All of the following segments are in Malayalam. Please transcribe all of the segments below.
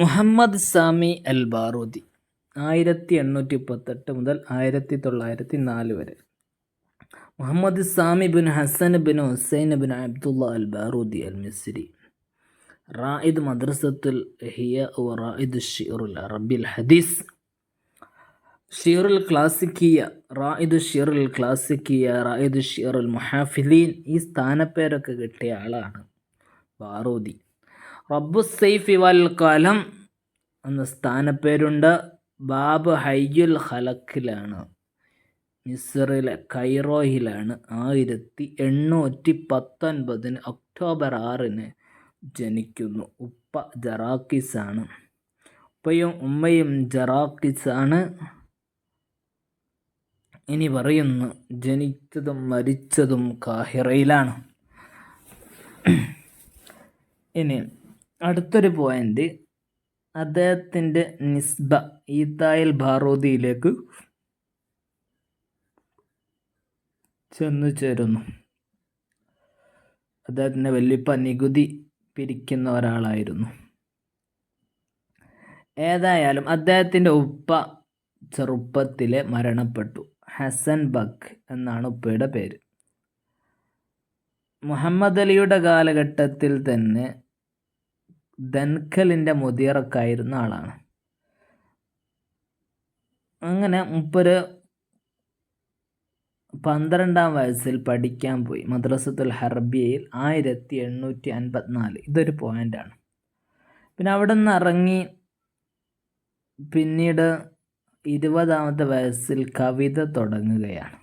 മുഹമ്മദ് സാമി അൽ ബാറൂദി 1838 മുതൽ 1904 വരെ. Muhammad Sami bin Hasan bin Husain bin Abdullah al Barudi al Misri റായിദ് മദ്രസത്തുൽ ഹിയ വ റായിദ് ഷിറുൽ അറബിൽ ഹദീസ് ഷിറുൽ ക്ലാസിക്കിയ റായിദ് ഷിറുൽ ക്ലാസിക്കിയ റായിദ് ഷിറുൽ മുഹാഫിലീൻ ഈ സ്ഥാനപ്പേരൊക്കെ കിട്ടിയ ആളാണ് ബാറൂദി. റബ്ബു സൈഫി വൽ കലം എന്ന സ്ഥാനപ്പേരുണ്ട്. ബാബ് ഹയ്യുൽ ഖലക്കിലാണ്, മിസ്റിലെ കൈറോയിലാണ് 1819 ഒക്ടോബർ 6 ജനിക്കുന്നു. ഉപ്പ ജറാക്കിസാണ്, ഉപ്പയും ഉമ്മയും ജറാക്കിസാണ്. ഇനി പറയുന്നു, ജനിച്ചതും മരിച്ചതും കാഹിറയിലാണ്. ഇനി അടുത്തൊരു പോയിന്റ്, അദ്ദേഹത്തിൻ്റെ നിസ്ബ ഈത്തായിൽ ബാറൂദിയിലേക്ക് ചെന്നു ചേരുന്നു. അദ്ദേഹത്തിൻ്റെ വല്യപ്പ നികുതി പിരിക്കുന്ന ഒരാളായിരുന്നു. ഏതായാലും അദ്ദേഹത്തിൻ്റെ ഉപ്പ ചെറുപ്പത്തിലെ മരണപ്പെട്ടു. ഹസൻ ബക്ക് എന്നാണ് ഉപ്പയുടെ പേര്. മുഹമ്മദ് അലിയുടെ കാലഘട്ടത്തിൽ തന്നെ ദൻഖലിൻ്റെ മുദിറക്കായിരുന്ന ആളാണ്. അങ്ങനെ മൂപ്പര് 12-ാം വയസ്സിൽ പഠിക്കാൻ പോയി മദ്രസത്തുൽ ഹർബിയയിൽ 1854. ഇതൊരു പോയിൻ്റാണ്. പിന്നെ അവിടെ നിന്ന് ഇറങ്ങി പിന്നീട് 20-ാമത്തെ വയസ്സിൽ കവിത തുടങ്ങുകയാണ്.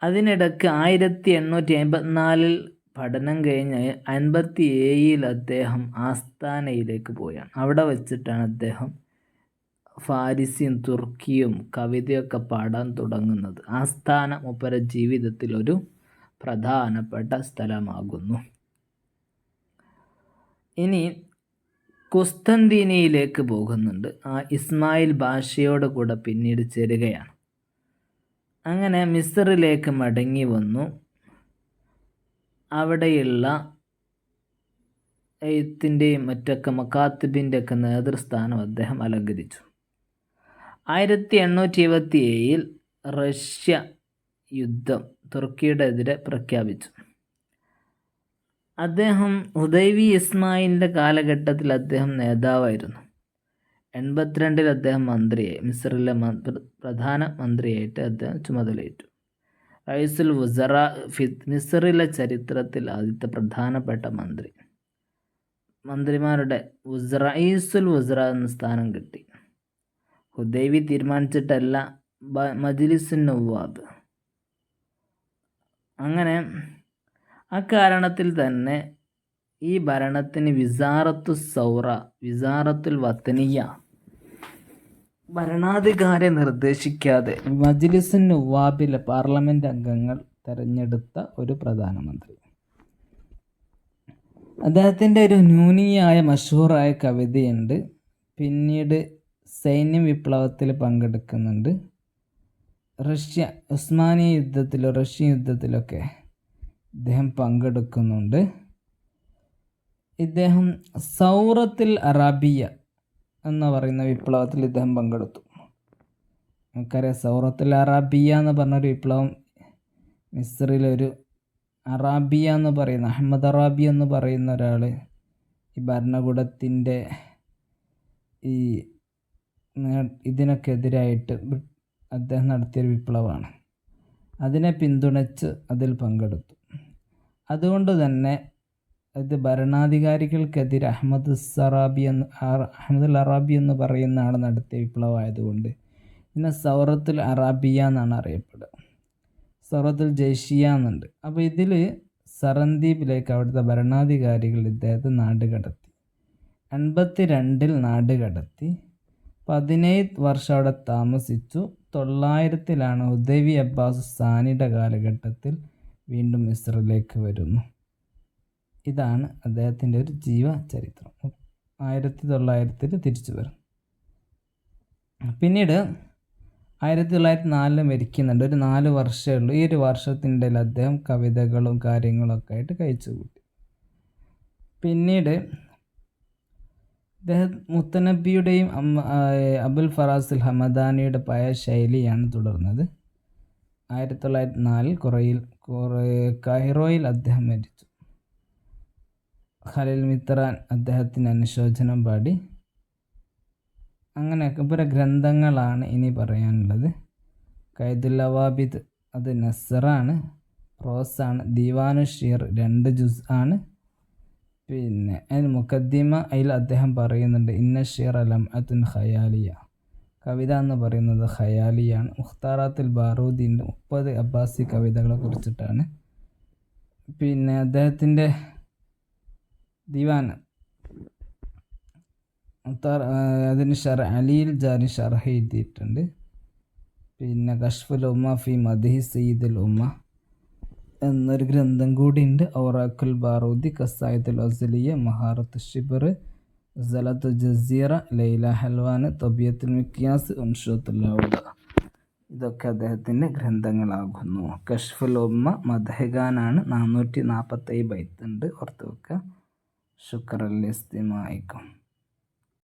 അതിനിടയ്ക്ക് 1854 പഠനം കഴിഞ്ഞ് 57 അദ്ദേഹം ആസ്ഥാനയിലേക്ക് പോയാണ്. അവിടെ വെച്ചിട്ടാണ് അദ്ദേഹം ഫാരിസിയും തുർക്കിയും കവിതയൊക്കെ പാടാൻ തുടങ്ങുന്നത്. ആസ്ഥാന മൂപ്പര ജീവിതത്തിൽ ഒരു പ്രധാനപ്പെട്ട സ്ഥലമാകുന്നു. ഇനി കുസ്തന്തീനിയയിലേക്ക് പോകുന്നുണ്ട്. ആ ഇസ്മായിൽ ഭാഷയോട് കൂടെ പിന്നീട് ചേരുകയാണ്. അങ്ങനെ മിസ്റിലേക്ക് മടങ്ങി വന്നു. അവിടെയുള്ള എഴുത്തിൻ്റെയും മറ്റൊക്കെ മക്കാത്തിബിൻ്റെ ഒക്കെ നേതൃസ്ഥാനം അദ്ദേഹം അലങ്കരിച്ചു. 1877 റഷ്യ യുദ്ധം തുർക്കിയുടെ എതിരെ പ്രഖ്യാപിച്ചു. അദ്ദേഹം ഹുദൈവി ഇസ്മായിലിൻ്റെ കാലഘട്ടത്തിൽ അദ്ദേഹം നേതാവായിരുന്നു. 82 അദ്ദേഹം മന്ത്രിയായി, മിസ്റിലെ പ്രധാന മന്ത്രിയായിട്ട് അദ്ദേഹം ചുമതലയേറ്റു. റയീസുൽ വുസറ മിസ്റിലെ ചരിത്രത്തിൽ ആദ്യത്തെ പ്രധാനപ്പെട്ട മന്ത്രിമാരുടെ റയീസുൽ വുസറ എന്ന സ്ഥാനം കിട്ടി. ഹുദൈവി തീരുമാനിച്ചിട്ടല്ല, മജ്ലിസുൻ നവാബ്. അങ്ങനെ അക്കാരണത്തിൽ തന്നെ ഈ ഭരണത്തിന് വിസാറത്തു സൗറ, വിസാറത്തുൽ വത്തനിയ, ഭരണാധികാരി നിർദ്ദേശിക്കാതെ മജ്ലിസുൻ നവാബിലെ പാർലമെൻറ്റ് അംഗങ്ങൾ തിരഞ്ഞെടുത്ത ഒരു പ്രധാനമന്ത്രി. അദ്ദേഹത്തിൻ്റെ ഒരു നൂനിയായ മഷഹൂറായ കവിതയുണ്ട്. പിന്നീട് സൈന്യ വിപ്ലവത്തിൽ പങ്കെടുക്കുന്നുണ്ട്. ഉസ്മാനിയ യുദ്ധത്തിലോ റഷ്യൻ യുദ്ധത്തിലൊക്കെ ഇദ്ദേഹം പങ്കെടുക്കുന്നുണ്ട്. ഇദ്ദേഹം സൗറത്തുൽ അറാബിയ എന്ന് പറയുന്ന വിപ്ലവത്തിൽ ഇദ്ദേഹം പങ്കെടുത്തു. നമുക്കറിയാം, സൗറത്തുൽ അറാബിയ എന്ന് പറഞ്ഞൊരു വിപ്ലവം മിസ്റിലൊരു അറാബിയ എന്ന് പറയുന്ന അഹമ്മദ് അറാബി എന്ന് പറയുന്ന ഒരാൾ ഈ ഭരണകൂടത്തിൻ്റെ ഈ ഇതിനൊക്കെ എതിരായിട്ട് അദ്ദേഹം നടത്തിയൊരു വിപ്ലവമാണ്. അതിനെ പിന്തുണച്ച് അതിൽ പങ്കെടുത്തു. അതുകൊണ്ട് തന്നെ ഇത് ഭരണാധികാരികൾക്കെതിരെ അഹമ്മദുൽ അറാബി എന്ന് പറയുന്ന ആൾ നടത്തിയ വിപ്ലവമായതുകൊണ്ട് പിന്നെ സൗറത്തുൽ അറാബിയ എന്നാണ് അറിയപ്പെടുക. സൗറത്തുൽ ജയ്ഷിയ എന്നുണ്ട്. അപ്പോൾ ഇതിൽ സറന്ദീപിലേക്ക് അവിടുത്തെ ഭരണാധികാരികൾ ഇദ്ദേഹത്തെ നാടുകടത്തി. 82 നാടുകടത്തി. 17 വർഷം അവിടെ താമസിച്ചു. 900 ഹുദൈവി അബ്ബാസ് സാനിയുടെ കാലഘട്ടത്തിൽ വീണ്ടും മിസ്റിലേക്ക് വരുന്നു. ഇതാണ് അദ്ദേഹത്തിൻ്റെ ഒരു ജീവചരിത്രം. 1900 തിരിച്ചു വരും. പിന്നീട് 1904 മരിക്കുന്നുണ്ട്. ഒരു 4 വർഷമേ ഉള്ളൂ. ഈ ഒരു വർഷത്തിൻ്റെ ഇടയിൽ അദ്ദേഹം കവിതകളും കാര്യങ്ങളൊക്കെ ആയിട്ട് കഴിച്ചു കൂട്ടി. പിന്നീട് മുത്തനബിയുടെയും അബുൽ ഫറാസുൽ ഹമദാനിയുടെ പഴയ ശൈലിയാണ് തുടർന്നത്. 1904 കൈറോയിൽ അദ്ദേഹം മരിച്ചു. ഖലീൽ മിത്രാൻ അദ്ദേഹത്തിന് അനുശോചനം പാടി. അങ്ങനെയൊക്കെ ഇവരെ ഗ്രന്ഥങ്ങളാണ് ഇനി പറയാനുള്ളത്. ഖൈദുൽ ലവാബിദ് അത് നസ്റാണ്, പ്രോസാണ്. ദീവാനു ഷീർ 2 ജുസ് ആണ്. പിന്നെ അതിന് മുഖദ്ദിമ അതിൽ അദ്ദേഹം പറയുന്നുണ്ട് ഇന്ന ഷീർ ലംഅത്തുൻ ഖയാലിയ, കവിത എന്ന് പറയുന്നത് ഖയാലിയാണ്. മുഖ്താറാത്തുൽ ബാറൂദിൻ്റെ 30 അബ്ബാസി കവിതകളെ കുറിച്ചിട്ടാണ്. പിന്നെ അദ്ദേഹത്തിൻ്റെ ദിവാൻ അതിന് അലിയിൽ ജാരി ഷർഹ് എഴുതിയിട്ടുണ്ട്. പിന്നെ കശ്ഫുൽ ഉമ്മ ഫി മദ്ഹി സയ്യിദുൽ ഉമ്മ എന്നൊരു ഗ്രന്ഥം കൂടിയുണ്ട്. ഔറാഖുൽ ബാറൂദി, ഖസായിദുൽ അസ്ലിയ, മഹാറത്ത് ഷിബർ, സലത്തു ജസീറ, ലൈല ഹൽവാൻ, തബിയത്തുൽ മിക്യാസ്, ഉൻഷത്തുൽ ഔദ. ഇതൊക്കെ അദ്ദേഹത്തിൻ്റെ ഗ്രന്ഥങ്ങളാകുന്നു. കശ്ഫുൽ ഉമ്മ മദ്ഹഗാനാണ്. 447 ബൈത്തുണ്ട്, ഓർത്ത് വെക്കുക. ശുക്രൻ ലിസ്തിമാഇക്കും.